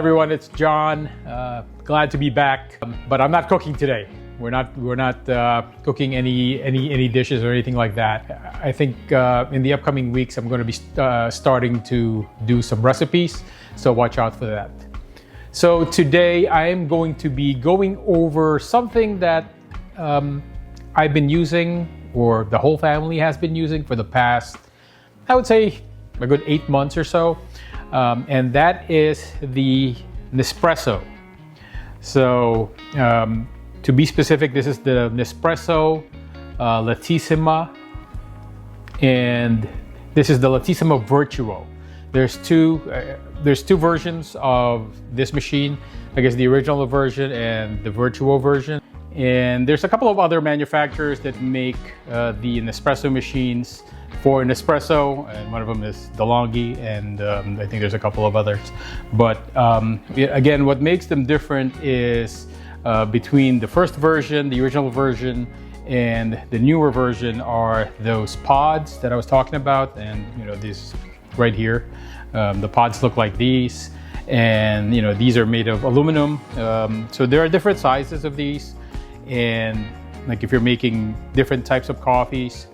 everyone, it's John. Glad to be back, but I'm not cooking today. We're not cooking any dishes or anything like that. I think in the upcoming weeks I'm going to be starting to do some recipes, so watch out for that. So today I am going to be going over something that I've been using, or the whole family has been using for the past, I would say, a good 8 months or so. And that is the Nespresso. So to be specific, this is the Nespresso Lattissima, and this is the Lattissima Vertuo. There's two versions of this machine. I guess the original version and the Vertuo version. And there's a couple of other manufacturers that make the Nespresso machines for Nespresso, and one of them is DeLonghi, and I think there's a couple of others. But again, what makes them different is between the first version, the original version, and the newer version are those pods that I was talking about, and these right here. The pods look like these, and these are made of aluminum. So there are different sizes of these, and like if you're making different types of coffees,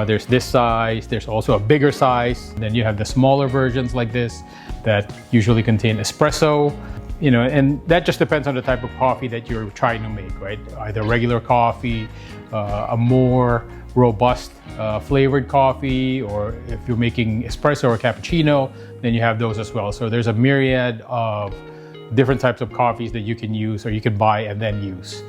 there's this size, there's also a bigger size, then you have the smaller versions like this that usually contain espresso, and that just depends on the type of coffee that you're trying to make, right? Either regular coffee, a more robust flavored coffee, or if you're making espresso or cappuccino, then you have those as well. So there's a myriad of different types of coffees that you can use or you can buy and then use.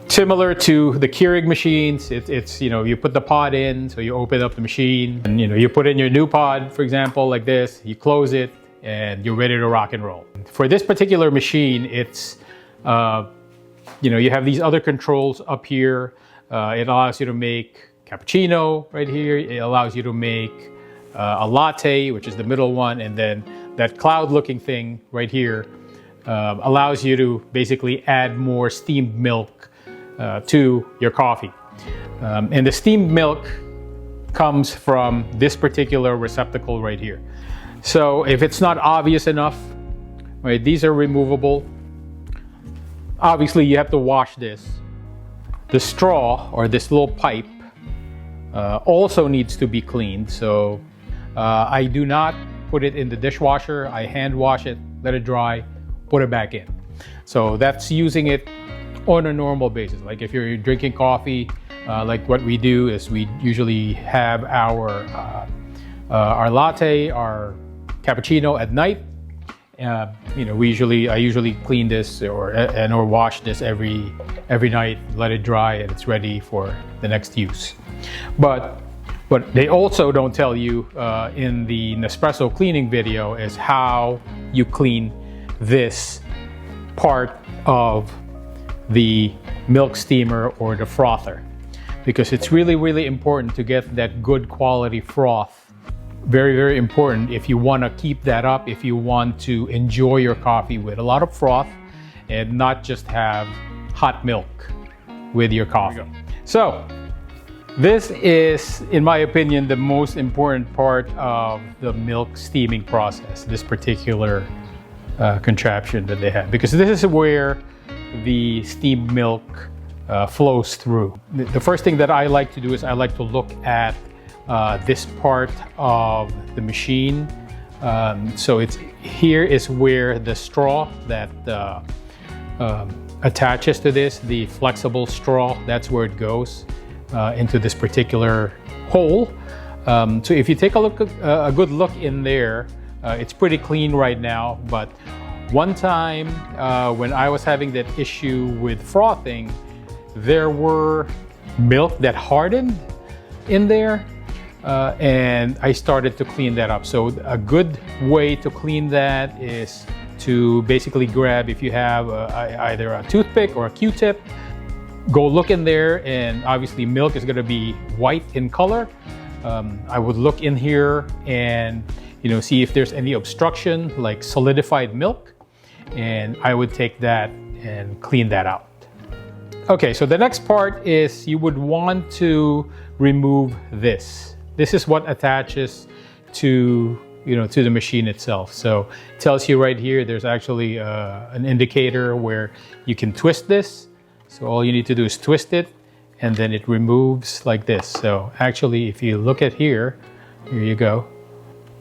Similar to the Keurig machines, it's you put the pod in, so you open up the machine, and you put in your new pod, for example, like this, you close it, and you're ready to rock and roll. For this particular machine, it's you have these other controls up here. It allows you to make cappuccino right here. It allows you to make a latte, which is the middle one, and then that cloud-looking thing right here allows you to basically add more steamed milk to your coffee. And the steamed milk comes from this particular receptacle right here. So if it's not obvious enough, right, these are removable. Obviously you have to wash this. The straw, or this little pipe, also needs to be cleaned. So I do not put it in the dishwasher. I hand wash it, let it dry, put it back in. So that's using it on a normal basis. Like if you're drinking coffee, like what we do is we usually have our latte, our cappuccino at night. I usually clean this or wash this every night, let it dry, and it's ready for the next use. But what they also don't tell you in the Nespresso cleaning video is how you clean this part of the milk steamer or the frother, because it's really important to get that good quality froth. Very important if you want to keep that up, if you want to enjoy your coffee with a lot of froth and not just have hot milk with your coffee. So this is, in my opinion, the most important part of the milk steaming process, this particular contraption that they have, because this is where the steamed milk flows through. The first thing that I like to do is I like to look at this part of the machine. So here is where the straw that attaches to this, the flexible straw, that's where it goes into this particular hole. So if you take a good look in there, it's pretty clean right now, but one time when I was having that issue with frothing, there were milk that hardened in there, and I started to clean that up. So a good way to clean that is to basically grab, if you have either a toothpick or a Q-tip, go look in there, and obviously milk is going to be white in color. I would look in here and see if there's any obstruction, like solidified milk, and I would take that and clean that out. Okay, so the next part is you would want to remove this. This is what attaches to to the machine itself. So it tells you right here, there's actually an indicator where you can twist this. So all you need to do is twist it, and then it removes like this. So actually, if you look at here you go.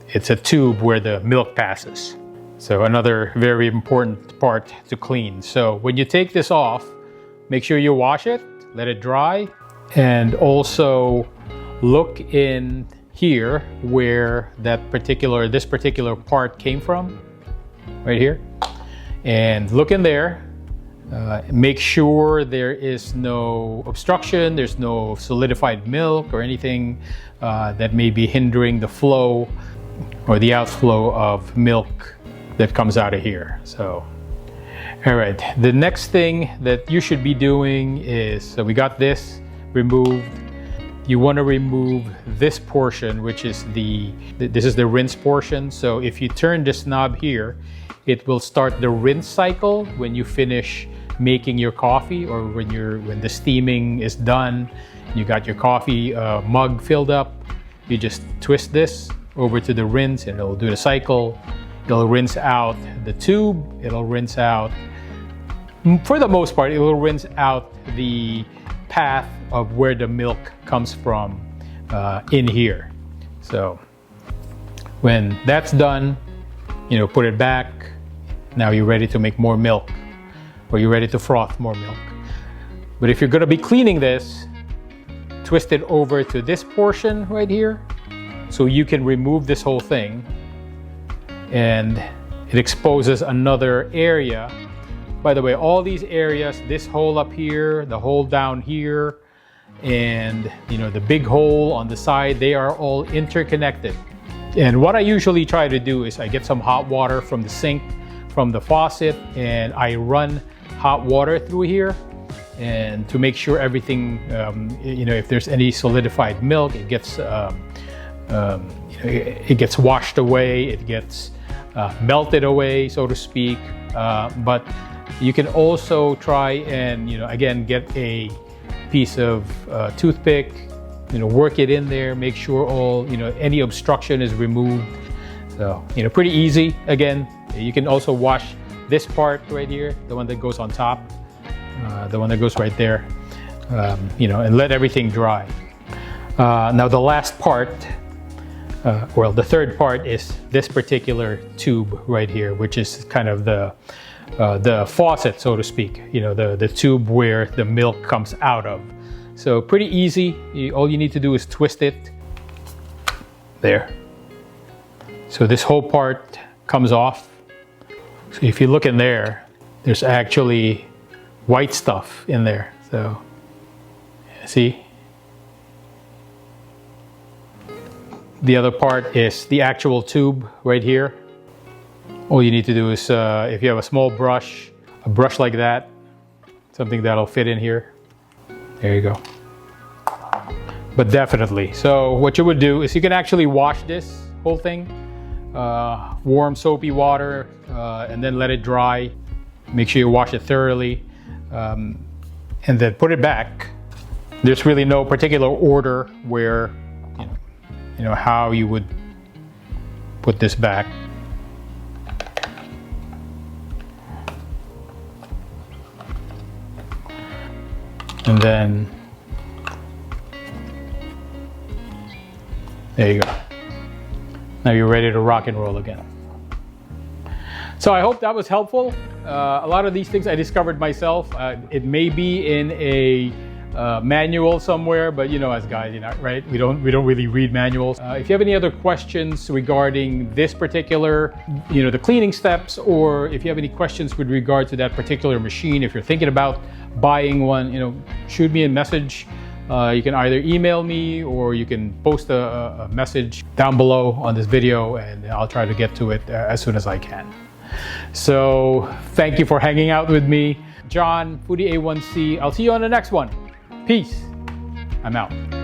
It's a tube where the milk passes. So another very important part to clean. So when you take this off, make sure you wash it, let it dry, and also look in here where this particular part came from, right here, and look in there. Make sure there is no obstruction, there's no solidified milk or anything that may be hindering the flow or the outflow of milk that comes out of here. So, all right, the next thing that you should be doing is, so we got this removed. You want to remove this portion, which is this is the rinse portion. So if you turn this knob here, it will start the rinse cycle when you finish making your coffee, or when the steaming is done, you got your coffee mug filled up. You just twist this over to the rinse, and it'll do the cycle. It'll rinse out the tube. It'll rinse out, for the most part, it will rinse out the path of where the milk comes from in here. So when that's done, put it back. Now you're ready to make more milk, or you're ready to froth more milk. But if you're going to be cleaning this, twist it over to this portion right here, so you can remove this whole thing, and it exposes another area. By the way, all these areas, this hole up here, the hole down here, and the big hole on the side, they are all interconnected. And what I usually try to do is I get some hot water from the sink, from the faucet, and I run hot water through here, and to make sure everything, if there's any solidified milk, it gets washed away, it gets melted away, so to speak. But you can also try and, again, get a piece of toothpick, work it in there, make sure all, any obstruction is removed. So, pretty easy. Again, you can also wash this part right here, the one that goes on top, the one that goes right there, and let everything dry. Now the last part, the third part is this particular tube right here, which is kind of the faucet, so to speak, the tube where the milk comes out of. So pretty easy. All you need to do is twist it there. So this whole part comes off. So if you look in there, there's actually white stuff in there. So see? The other part is the actual tube right here. All you need to do is, if you have a small brush, a brush like that, something that'll fit in here. There you go. But definitely. So what you would do is you can actually wash this whole thing, warm soapy water, and then let it dry. Make sure you wash it thoroughly, and then put it back. There's really no particular order where, how you would put this back. And then there you go. Now you're ready to rock and roll again. So I hope that was helpful. A lot of these things I discovered myself. It may be in a manual somewhere, but as guys, right? We don't really read manuals. If you have any other questions regarding this particular, the cleaning steps, or if you have any questions with regard to that particular machine, if you're thinking about buying one, shoot me a message. You can either email me, or you can post a message down below on this video, and I'll try to get to it as soon as I can. So thank you for hanging out with me. John, Foodie A1C. I'll see you on the next one. Peace. I'm out.